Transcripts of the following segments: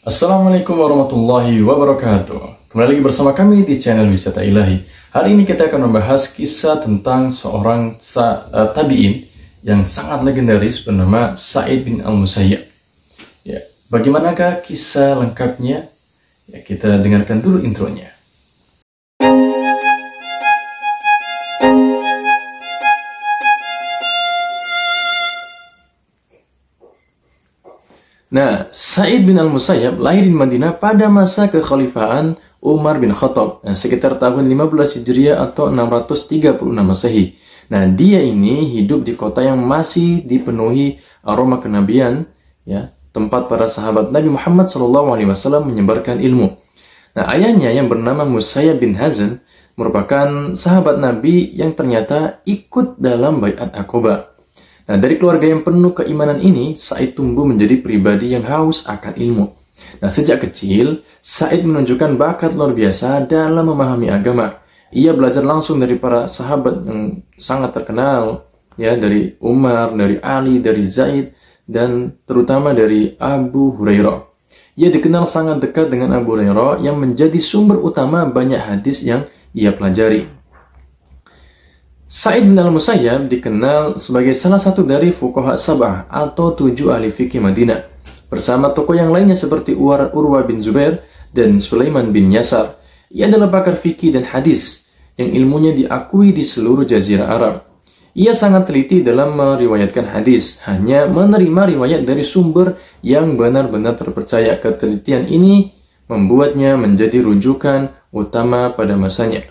Assalamualaikum warahmatullahi wabarakatuh. Kembali lagi bersama kami di channel Wisata Ilahi. Hari ini kita akan membahas kisah tentang seorang tabi'in yang sangat legendaris bernama Sa'id bin Al-Musayyab. Ya, bagaimanakah kisah lengkapnya? Ya, kita dengarkan dulu intronya. Nah, Sa'id bin Al-Musayyab lahir di Madinah pada masa kekhalifahan Umar bin Khattab, sekitar tahun 15 Hijriah atau 636 Masehi. Nah, dia ini hidup di kota yang masih dipenuhi aroma kenabian, ya, tempat para sahabat Nabi Muhammad SAW menyebarkan ilmu. Nah, ayahnya yang bernama Musayyab bin Hazan merupakan sahabat Nabi yang ternyata ikut dalam Baiat Aqabah. Nah, dari keluarga yang penuh keimanan ini, Sa'id tumbuh menjadi pribadi yang haus akan ilmu. Nah, sejak kecil, Sa'id menunjukkan bakat luar biasa dalam memahami agama. Ia belajar langsung dari para sahabat yang sangat terkenal, ya, dari Umar, dari Ali, dari Zaid, dan terutama dari Abu Hurairah. Ia dikenal sangat dekat dengan Abu Hurairah yang menjadi sumber utama banyak hadis yang ia pelajari. Sa'id bin Al-Musayyab dikenal sebagai salah satu dari fuqaha sab'ah atau 7 ahli fikih Madinah. Bersama tokoh yang lainnya seperti Urwah bin Zubair dan Sulaiman bin Yasar. Ia adalah pakar fikih dan hadis yang ilmunya diakui di seluruh jazirah Arab. Ia sangat teliti dalam meriwayatkan hadis, hanya menerima riwayat dari sumber yang benar-benar terpercaya. Ketelitian ini membuatnya menjadi rujukan utama pada masanya.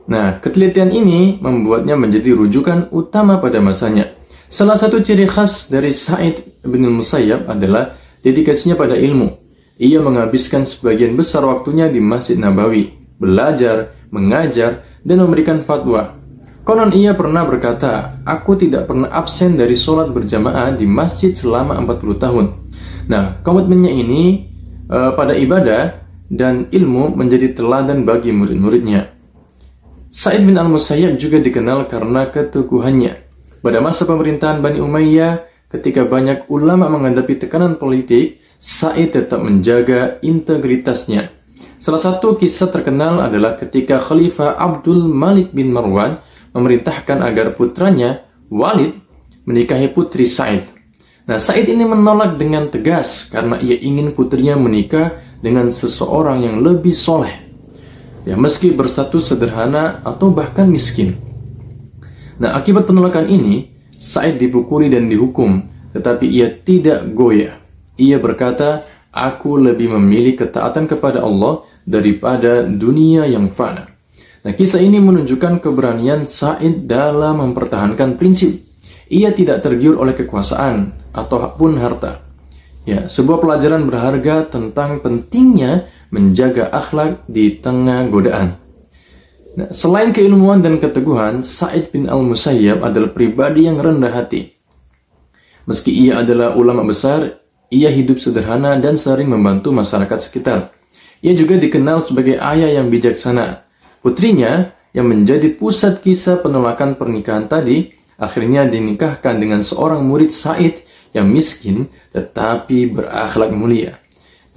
Nah, ketelitian ini membuatnya menjadi rujukan utama pada masanya. Salah satu ciri khas dari Sa'id bin Al-Musayyab adalah dedikasinya pada ilmu. Ia menghabiskan sebagian besar waktunya di Masjid Nabawi, belajar, mengajar, dan memberikan fatwa. Konon ia pernah berkata, "Aku tidak pernah absen dari sholat berjamaah di masjid selama 40 tahun. Nah, komitmennya ini pada ibadah dan ilmu menjadi teladan bagi murid-muridnya. Sa'id bin Al-Musayyab juga dikenal karena keteguhannya. Pada masa pemerintahan Bani Umayyah, ketika banyak ulama menghadapi tekanan politik, Sa'id tetap menjaga integritasnya. Salah satu kisah terkenal adalah ketika Khalifah Abdul Malik bin Marwan memerintahkan agar putranya, Walid, menikahi putri Sa'id. Nah, Sa'id ini menolak dengan tegas karena ia ingin putrinya menikah dengan seseorang yang lebih soleh, ya, meski berstatus sederhana atau bahkan miskin. Nah, akibat penolakan ini, Sa'id dipukuli dan dihukum, tetapi ia tidak goyah. Ia berkata, "Aku lebih memilih ketaatan kepada Allah daripada dunia yang fana." Nah, kisah ini menunjukkan keberanian Sa'id dalam mempertahankan prinsip. Ia tidak tergiur oleh kekuasaan ataupun harta. Ya, sebuah pelajaran berharga tentang pentingnya menjaga akhlak di tengah godaan. Nah, selain keilmuan dan keteguhan, Sa'id bin Al-Musayyab adalah pribadi yang rendah hati. Meski ia adalah ulama besar, ia hidup sederhana dan sering membantu masyarakat sekitar. Ia juga dikenal sebagai ayah yang bijaksana. Putrinya, yang menjadi pusat kisah penolakan pernikahan tadi, akhirnya dinikahkan dengan seorang murid Sa'id yang miskin tetapi berakhlak mulia.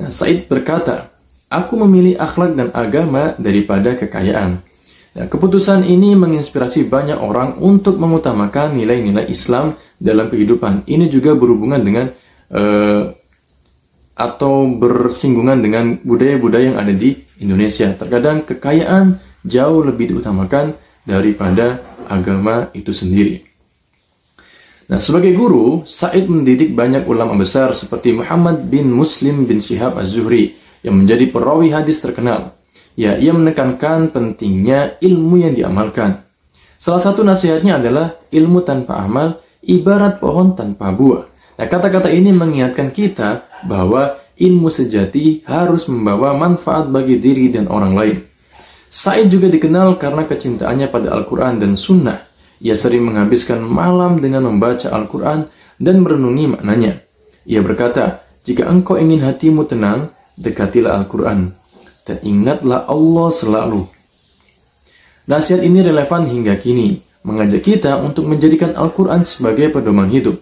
Nah, Sa'id berkata, "Aku memilih akhlak dan agama daripada kekayaan." Nah, keputusan ini menginspirasi banyak orang untuk mengutamakan nilai-nilai Islam dalam kehidupan. Ini juga berhubungan dengan atau bersinggungan dengan budaya-budaya yang ada di Indonesia. Terkadang kekayaan jauh lebih diutamakan daripada agama itu sendiri. Nah, sebagai guru, Sa'id mendidik banyak ulama besar seperti Muhammad bin Muslim bin Syihab Az-Zuhri yang menjadi perawi hadis terkenal. Ya, ia menekankan pentingnya ilmu yang diamalkan. Salah satu nasihatnya adalah ilmu tanpa amal ibarat pohon tanpa buah. Nah, kata-kata ini mengingatkan kita bahwa ilmu sejati harus membawa manfaat bagi diri dan orang lain. Sa'id juga dikenal karena kecintaannya pada Al-Quran dan Sunnah. Ia sering menghabiskan malam dengan membaca Al-Quran dan merenungi maknanya. Ia berkata, "Jika engkau ingin hatimu tenang, dekatilah Al-Quran, dan ingatlah Allah selalu." Nasihat ini relevan hingga kini, mengajak kita untuk menjadikan Al-Quran sebagai pedoman hidup.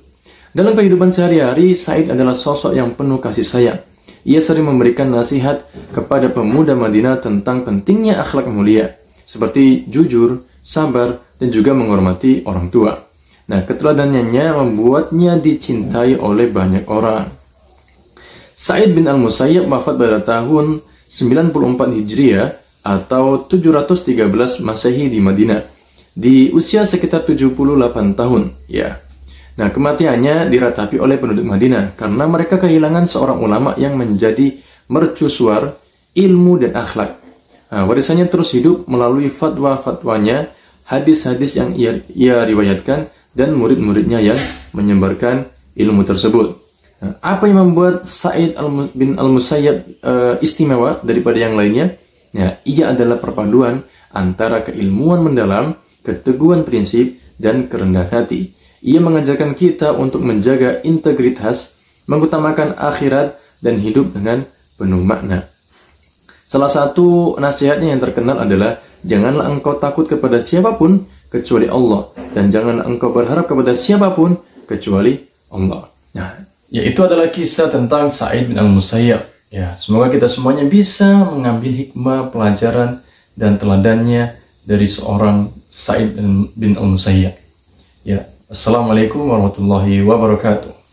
Dalam kehidupan sehari-hari, Sa'id adalah sosok yang penuh kasih sayang. Ia sering memberikan nasihat kepada pemuda Madinah tentang pentingnya akhlak mulia, seperti jujur, sabar, dan juga menghormati orang tua. Nah, keteladanannya membuatnya dicintai oleh banyak orang. Sa'id bin Al-Musayyab wafat pada tahun 94 Hijriah atau 713 Masehi di Madinah, di usia sekitar 78 tahun. Ya. Nah, kematiannya diratapi oleh penduduk Madinah karena mereka kehilangan seorang ulama yang menjadi mercusuar ilmu dan akhlak. Nah, warisannya terus hidup melalui fatwa-fatwanya, hadis-hadis yang ia riwayatkan, dan murid-muridnya yang menyebarkan ilmu tersebut. Nah, apa yang membuat Sa'id bin Al-Musayyab istimewa daripada yang lainnya? Nah, ia adalah perpaduan antara keilmuan mendalam, keteguhan prinsip, dan kerendahan hati. Ia mengajarkan kita untuk menjaga integritas, mengutamakan akhirat, dan hidup dengan penuh makna. Salah satu nasihatnya yang terkenal adalah, janganlah engkau takut kepada siapapun kecuali Allah, dan janganlah engkau berharap kepada siapapun kecuali Allah. Nah, yaitu adalah kisah tentang Sa'id bin Al-Musayyab. Ya, semoga kita semuanya bisa mengambil hikmah, pelajaran, dan teladannya dari seorang Sa'id bin Al-Musayyab. Ya. Assalamualaikum warahmatullahi wabarakatuh.